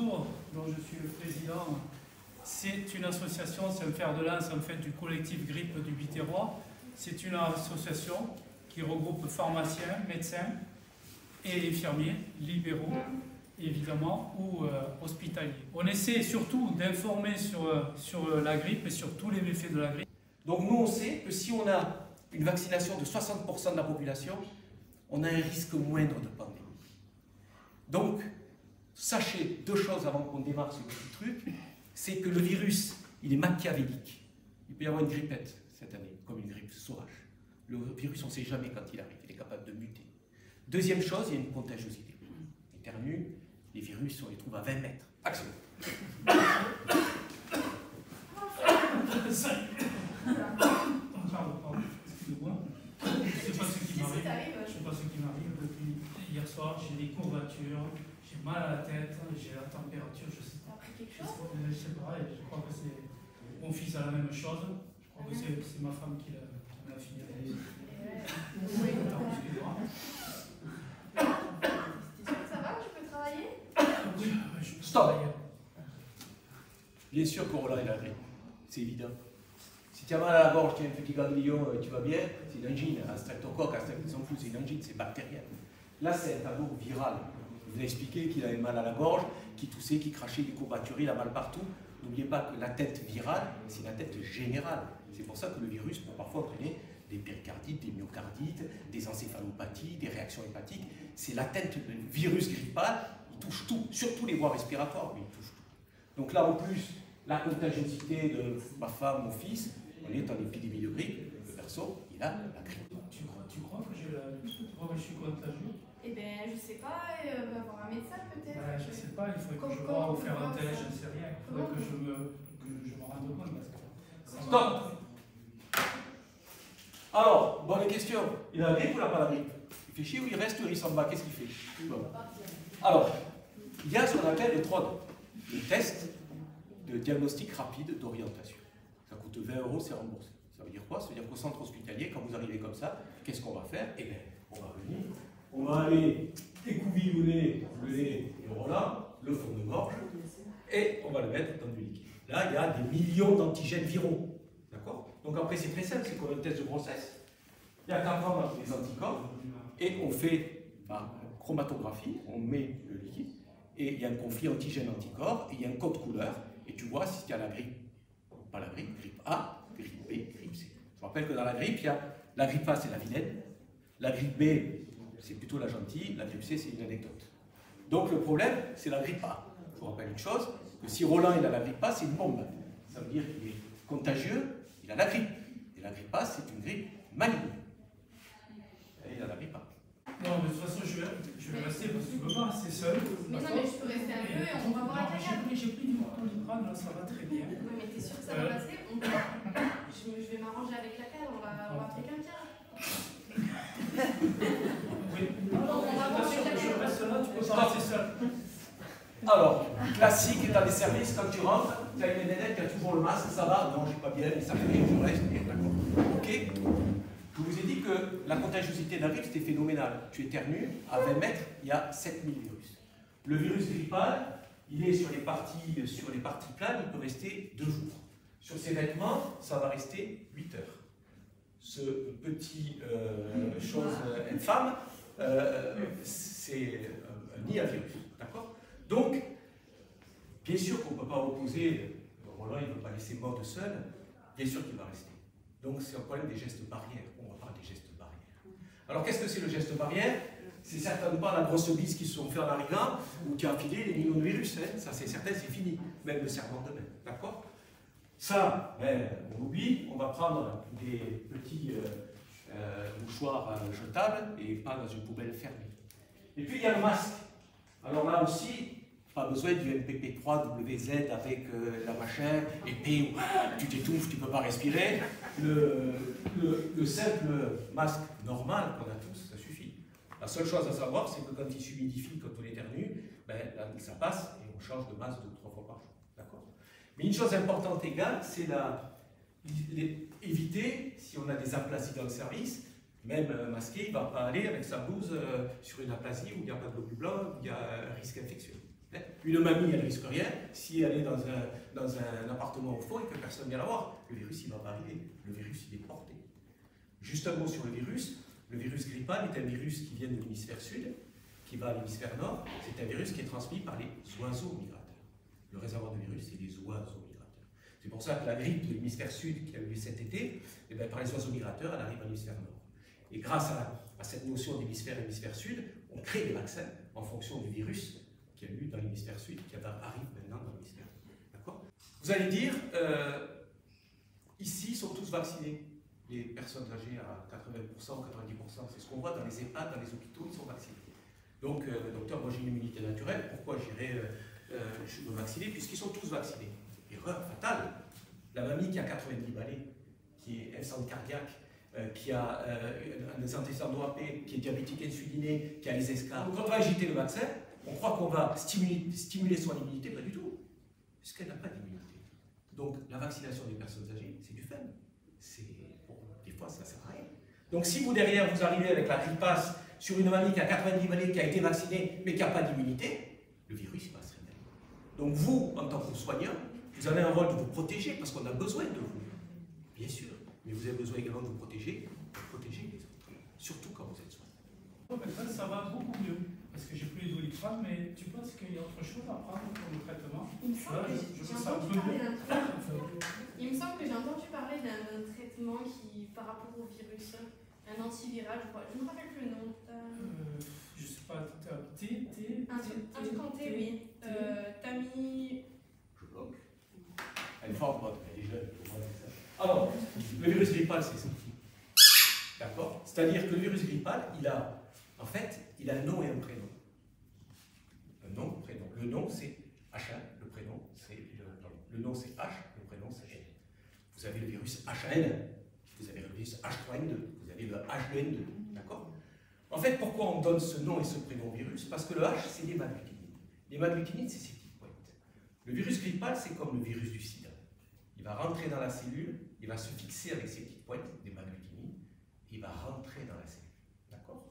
Réseau, dont je suis le président, c'est une association, c'est un fer de lance en fait du collectif Grippe du Biterrois. C'est une association qui regroupe pharmaciens, médecins et infirmiers, libéraux évidemment, ou hospitaliers. On essaie surtout d'informer sur la grippe et sur tous les méfaits de la grippe. Donc nous on sait que si on a une vaccination de 60% de la population, on a un risque moindre de pandémie. Donc, sachez deux choses avant qu'on démarre ce petit truc, c'est que le virus, il est machiavélique. Il peut y avoir une grippette cette année, comme une grippe sauvage. Le virus, on ne sait jamais quand il arrive, il est capable de muter. Deuxième chose, il y a une contagiosité. Éternue, les virus, on les trouve à 20 mètres. Action. Pardon, excusez-moi. Je ne sais pas ce qui m'arrive depuis hier soir. J'ai des courbatures, j'ai mal à la tête, j'ai la température, je sais pas. Quelque chose? Je sais pas, et je crois que c'est mon fils a la même chose. Je crois que c'est ma femme qui l'a fini. Excusez-moi. T'es sûr que ça va? Tu peux travailler? Oui, je peux Stop. travailler. Bien sûr qu'Orola est la grippe, c'est évident. Si tu as mal à la gorge, tu as un petit ganglion, tu vas bien, c'est une angine, un streptocoque, c'est une angine, c'est bactérien. Là, c'est un tableau viral. Je vous ai expliqué qu'il avait mal à la gorge, qu'il toussait, qu'il crachait, des courbatures, il a mal partout. N'oubliez pas que la tête virale, c'est la tête générale. C'est pour ça que le virus peut parfois entraîner des péricardites, des myocardites, des encéphalopathies, des réactions hépatiques. C'est la tête, le virus grippal, il touche tout, surtout les voies respiratoires, mais il touche tout. Donc là, en plus, la contagiosité de ma femme, mon fils, on est en épidémie de grippe, le perso, il a la grippe. Tu crois que je suis contagieux? Eh ben, je sais pas, va voir un médecin peut-être. Je sais pas, il faudrait que je vois ou faire un test, je ne sais rien. Il faudrait que je me rende compte parce que... Stop. Alors, bonne question. Il a la grippe ou il n'a pas la grippe? Il fait chier ou il reste ou il s'en va? Qu'est-ce qu'il fait? Bon. Alors, il y a ce qu'on appelle le TROD, le test de diagnostic rapide d'orientation. Ça coûte 20 €, c'est remboursé. Ça veut dire quoi? Ça veut dire qu'au centre hospitalier, quand vous arrivez comme ça, qu'est-ce qu'on va faire? Eh bien, on va venir, on va aller écouvillonner le nez et le Roland, le fond de gorge, et on va le mettre dans du liquide. Là, il y a des millions d'antigènes viraux. D'accord? Donc après, c'est très simple, c'est comme un test de grossesse. Il y a qu'à prendre les anticorps, et on fait par chromatographie, on met le liquide, et il y a un conflit antigène-anticorps, et il y a un code couleur, et tu vois si tu as la grippe, pas la grippe A, grippe B, grippe C. Je rappelle que dans la grippe, il y a la grippe A, c'est la vilaine, la grippe B, c'est plutôt la gentille, la grippe C, c'est une anecdote. Donc le problème, c'est la grippe A. Je vous rappelle une chose, que si Roland il a la grippe A, c'est une bombe. Ça veut dire qu'il est contagieux, il a la grippe. Et la grippe A, c'est une grippe maligne. Et il a la grippe A. Non, mais de toute façon, je vais rester parce que tu ne peux pas rester seul. Mais non, mais je peux rester un peu et on va voir la quelqu'un. J'ai pris du Doliprane, là, ça va très bien. Oui, mais t'es sûr que ça va passer? Je vais m'arranger avec la cale, on va appeler quelqu'un. Oui. On va voir avec la Je cale. reste là, tu peux pas rester seul. Alors, classique, dans les services, quand tu rentres, tu as une nénette qui a toujours le masque, ça va? Non, j'ai pas bien, mais ça fait bien, je reste bien, d'accord. Ok? Je vous ai dit que la contagiosité de la grippe, c'était phénoménal. Tu éternues, à 20 mètres, il y a 7000 virus. Le virus grippal, il est sur les parties planes, il peut rester 2 jours. Sur ses vêtements, ça va rester 8 heures. Ce petit chose infâme, c'est un nid à virus. D'accord? Donc, bien sûr qu'on ne peut pas opposer, Roland il ne veut pas laisser mort de seul, bien sûr qu'il va rester. Donc c'est un problème des gestes barrières, on va parler des gestes barrières. Alors qu'est-ce que c'est le geste barrière? C'est certainement pas la grosse bise qu'ils se sont fait en arrivant, où tu as enfilé les millions de virus, hein. Ça c'est certain, c'est fini, même le serment de main, d'accord? Ça, ben, on oublie, on va prendre des petits mouchoirs jetables et pas dans une poubelle fermée. Et puis il y a le masque. Alors là aussi, pas besoin du MPP3WZ avec la machin, épée où tu t'étouffes, tu ne peux pas respirer. Le simple masque normal qu'on a tous, ça suffit. La seule chose à savoir, c'est que quand il s'humidifie, quand on éternue, ben, là, ça passe et on change de masque 2 ou 3 fois par jour. D'accord? Mais une chose importante égale, c'est éviter, si on a des aplasies dans le service, même masqué, il ne va pas aller avec sa blouse sur une aplasie où il n'y a pas de globules blancs, où il y a un risque infectieux. Une mamie, elle ne risque rien si elle est dans un appartement au fond et que personne ne vient la voir. Le virus, il ne va pas arriver. Le virus, il est porté. Juste un mot sur le virus. Le virus grippal est un virus qui vient de l'hémisphère sud, qui va à l'hémisphère nord. C'est un virus qui est transmis par les oiseaux migrateurs. Le réservoir de virus, c'est les oiseaux migrateurs. C'est pour ça que la grippe de l'hémisphère sud qui a eu lieu cet été, eh bien, par les oiseaux migrateurs, elle arrive à l'hémisphère nord. Et grâce à cette notion d'hémisphère et hémisphère sud, on crée des vaccins en fonction du virus qui a eu dans l'hémisphère sud, qui arrive maintenant dans l'hémisphère nord. D'accord ? Vous allez dire, ici, ils sont tous vaccinés. Les personnes âgées à 80%, 90%, c'est ce qu'on voit dans les EHPAD, dans les hôpitaux, ils sont vaccinés. Donc, docteur, moi j'ai une immunité naturelle, pourquoi j'irais me vacciner puisqu'ils sont tous vaccinés? Erreur fatale. La mamie qui a 90 balais, qui est insuffisante cardiaque, qui a des antécédents d'OAP, qui est diabétique insulinée, qui a les escarres. Donc, quand on va agiter le vaccin, on croit qu'on va stimuler son immunité, pas du tout, puisqu'elle n'a pas d'immunité. Donc, la vaccination des personnes âgées, c'est du fun. Bon, des fois, ça ne sert à rien. Donc, si vous, derrière, vous arrivez avec la grippasse sur une mamie qui a 90 balais, qui a été vaccinée, mais qui n'a pas d'immunité, le virus, il va se révéler. Donc, vous, en tant que soignant, vous avez un rôle de vous protéger, parce qu'on a besoin de vous, bien sûr. Mais vous avez besoin également de vous protéger les autres, surtout quand vous êtes soignant. Maintenant, ça va beaucoup mieux. Parce que j'ai plus les doliprane, mais tu penses qu'il y a autre chose à prendre pour le traitement? Il me semble que j'ai entendu parler d'un Il me semble que j'ai entendu parler d'un traitement qui, par rapport au virus, un antiviral, je crois. Je ne me rappelle plus le nom. Je sais pas, un truc en T, oui. Tami. Je bloque. Elle est forte, elle est jeune. Alors, le virus grippal, c'est ça. D'accord? C'est-à-dire que le virus grippal, il a un nom et un prénom. Un nom, prénom. Le nom, c'est H1, le prénom, c'est le nom, c'est H, le prénom, c'est N. Vous avez le virus H1N, vous avez le virus H3N2, vous avez le H2N2. D'accord? En fait, pourquoi on donne ce nom et ce prénom au virus? Parce que le H, c'est l'hémagglutinine. L'hémagglutinine, c'est ces petites pointes. Le virus grippal, c'est comme le virus du sida. Il va rentrer dans la cellule, il va se fixer avec ces petites pointes d'hémagglutinine, il va rentrer dans la cellule. D'accord?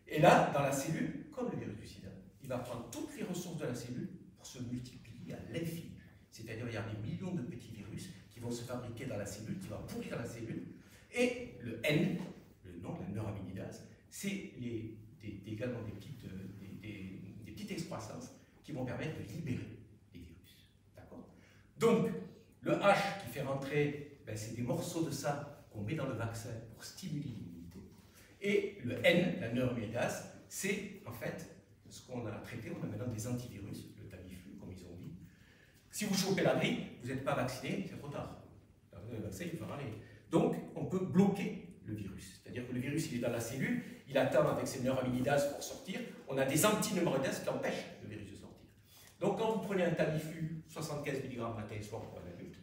Et là, dans la cellule, comme le virus du sida, il va prendre toutes les ressources de la cellule pour se multiplier à l'infini. C'est-à-dire, il y a des millions de petits virus qui vont se fabriquer dans la cellule, qui vont pourrir la cellule. Et le N, le nom, la neuraminidase, c'est également des petites excroissances qui vont permettre de libérer les virus. D'accord? Donc, le H qui fait rentrer, c'est des morceaux de ça qu'on met dans le vaccin pour stimuler l'immunité. Et le N, la neuraminidase, c'est en fait ce qu'on a traité, on a maintenant des antivirus, le Tamiflu, comme ils ont dit. Si vous chopez la grippe, vous n'êtes pas vacciné, c'est trop tard. Le vaccin, il faut aller. Donc, on peut bloquer le virus. C'est-à-dire que le virus, il est dans la cellule, il attend avec ses neuraminidase pour sortir. On a des antineuraminidase qui empêchent le virus de sortir. Donc, quand vous prenez un Tamiflu, 75 mg matin et soir pour un adulte,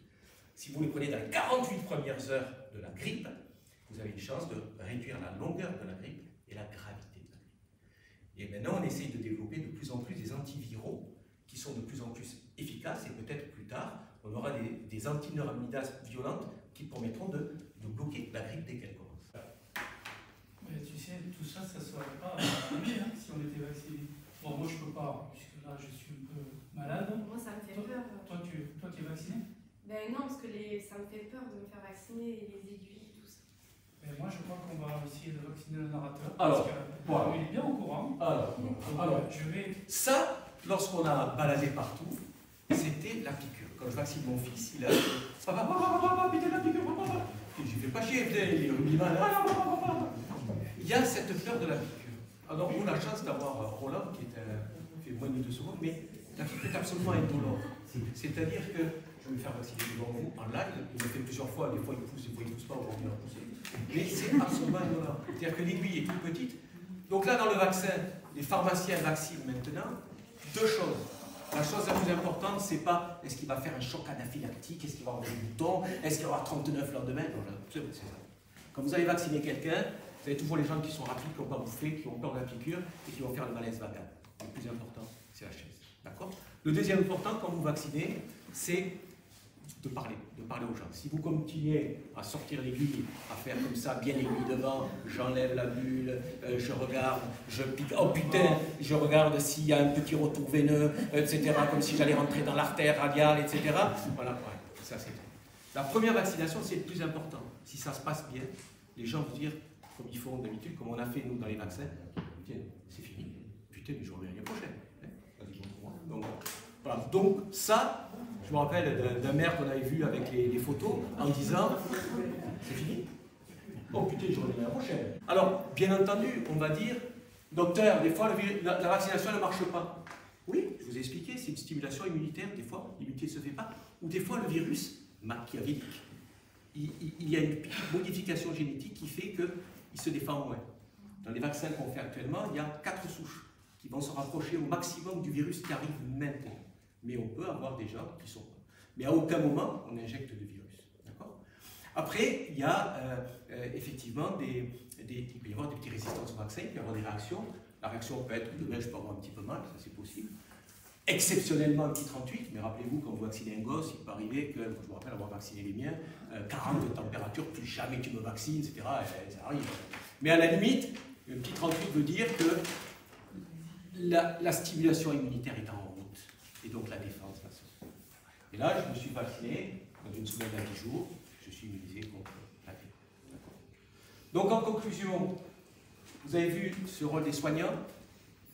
si vous le prenez dans les 48 premières heures de la grippe, vous avez une chance de réduire la longueur de la grippe et la gravité de la grippe. Et maintenant, on essaye de développer de plus en plus des antiviraux qui sont de plus en plus efficaces et peut-être plus tard, on aura des antineuraminidase violentes qui permettront de bloquer la grippe dès qu'elle commence. Mais tu sais, tout ça, ça ne serait pas arrivé si on était vacciné. Bon, moi je peux pas, puisque là je suis un peu malade. Moi, ça me fait peur. Toi, tu es vacciné? Ben non, parce que ça me fait peur de me faire vacciner, les aiguilles, tout ça. Mais moi, je crois qu'on va essayer de vacciner le narrateur. Alors, parce qu'il est bien au courant. Alors, je vais. Ça, lorsqu'on a baladé partout, c'était la piqûre. Quand je vaccine mon fils, il a. Papa, putain, la piqûre, papa. Je fais pas chier, putain, il est rugbyman. Il y a cette peur de la piqûre. Alors, on a la chance d'avoir Roland qui fait moins de 2 secondes, mais la piqûre est absolument indolore. C'est-à-dire que je vais me faire vacciner devant vous en live, il le fait plusieurs fois, des fois il pousse, des fois il ne pousse pas, aujourd'hui il a poussé. Mais c'est absolument indolore. C'est-à-dire que l'aiguille est toute petite. Donc là, dans le vaccin, les pharmaciens vaccinent maintenant 2 choses. La chose la plus importante, c'est pas est-ce qu'il va faire un choc anaphylactique, est-ce qu'il va avoir des boutons, est-ce qu'il va avoir 39 le lendemain. Non, c'est ça. Quand vous allez vacciner quelqu'un, vous avez toujours les gens qui sont rapides, qui n'ont pas bouffé, qui ont peur de la piqûre et qui vont faire le malaise vagal. Le plus important, c'est la chaise. D'accord? Le deuxième important, quand vous vaccinez, c'est de parler aux gens. Si vous continuez à sortir l'aiguille, à faire comme ça, bien l'aiguille devant, j'enlève la bulle, je regarde, je pique, oh putain, je regarde s'il y a un petit retour veineux, etc., comme si j'allais rentrer dans l'artère radiale, etc. Voilà, ouais, ça c'est tout. La première vaccination, c'est le plus important. Si ça se passe bien, les gens vont dire, comme ils font d'habitude, comme on a fait nous dans les vaccins, tiens, c'est fini, putain, mais je reviens l'année prochaine. Donc, voilà. Donc ça, je me rappelle d'un maire qu'on avait vu avec les photos en disant c'est fini. Oh putain, je reviens l'année prochaine. Alors, bien entendu, on va dire docteur, des fois la vaccination ne marche pas. Oui, je vous ai expliqué, c'est une stimulation immunitaire, des fois l'immunité ne se fait pas, ou des fois le virus machiavélique. Il y a une modification génétique qui fait qu'il se défend moins. Dans les vaccins qu'on fait actuellement, il y a 4 souches qui vont se rapprocher au maximum du virus qui arrive maintenant. Mais on peut avoir des gens qui sont... Mais à aucun moment, on injecte de virus. D'accord ? Après, il y a effectivement il peut y avoir des petites résistances au vaccin, il peut y avoir des réactions. La réaction peut être, demain je peux avoir un petit peu mal, ça c'est possible. Exceptionnellement un petit 38, mais rappelez-vous, quand vous vaccinez un gosse, il peut arriver que, je me rappelle avoir vacciné les miens, 40 de température, plus jamais tu me vaccines, etc. Et ça arrive. Mais à la limite, un petit 38 veut dire que la stimulation immunitaire est en route, et donc la défense va se faire. Et là, je me suis vacciné, dans une semaine à 10 jours, je suis immunisé contre la grippe. Donc en conclusion, vous avez vu ce rôle des soignants.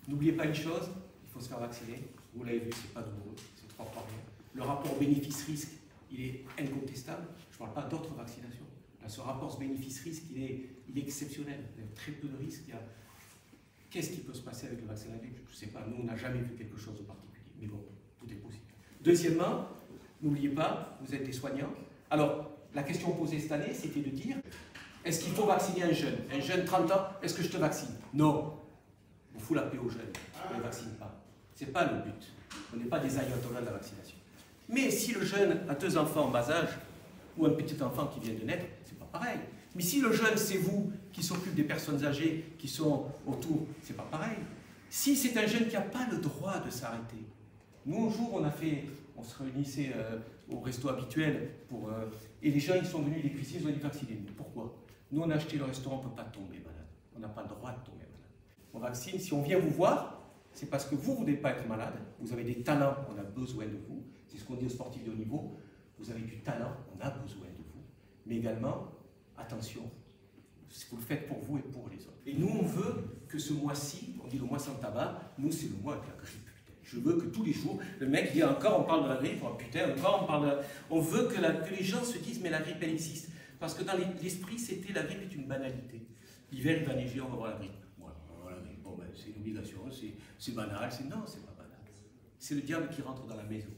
N'oubliez pas une chose, il faut se faire vacciner. Vous l'avez vu, c'est pas douloureux, c'est 3 fois rien. Le rapport bénéfice-risque, il est incontestable. Je ne parle pas d'autres vaccinations. Là, ce rapport bénéfice-risque, il est exceptionnel. Il y a très peu de risques. Qu'est-ce qui peut se passer avec le vaccin de la grippe? Je ne sais pas. Nous, on n'a jamais vu quelque chose de particulier. Mais bon, tout est possible. Deuxièmement, n'oubliez pas, vous êtes des soignants. Alors, la question posée cette année, c'était de dire, est-ce qu'il faut vacciner un jeune 30 ans, est-ce que je te vaccine? Non. On fout la paix aux jeunes. On ne les vaccine pas. Ce n'est pas le but. On n'est pas des ayatollahs de la vaccination. Mais si le jeune a 2 enfants en bas âge, ou un petit enfant qui vient de naître, c'est pas pareil. Mais si le jeune, c'est vous qui s'occupe des personnes âgées qui sont autour, c'est pas pareil. Si c'est un jeune qui n'a pas le droit de s'arrêter. Nous, un jour, on se réunissait au resto habituel, et les gens, ils sont venus, les cuisiniers, ils ont dit vacciner. Mais pourquoi? Nous, on a acheté le restaurant, on ne peut pas tomber malade. On n'a pas le droit de tomber malade. On vaccine, si on vient vous voir, c'est parce que vous ne voulez pas être malade, vous avez des talents, on a besoin de vous. C'est ce qu'on dit aux sportifs de haut niveau, vous avez du talent, on a besoin de vous. Mais également, attention, vous le faites pour vous et pour les autres. Et nous, on veut que ce mois-ci, on dit le mois sans tabac, nous, c'est le mois avec la grippe. Putain. Je veux que tous les jours, le mec dit encore, on parle de la grippe, oh, putain, encore on parle de la... On veut que les gens se disent, mais la grippe, elle existe. Parce que dans l'esprit, c'était la grippe est une banalité. L'hiver, il va neiger, on va voir la grippe. Bon, ben, c'est une obligation, c'est banal. Non, c'est pas banal. C'est le diable qui rentre dans la maison.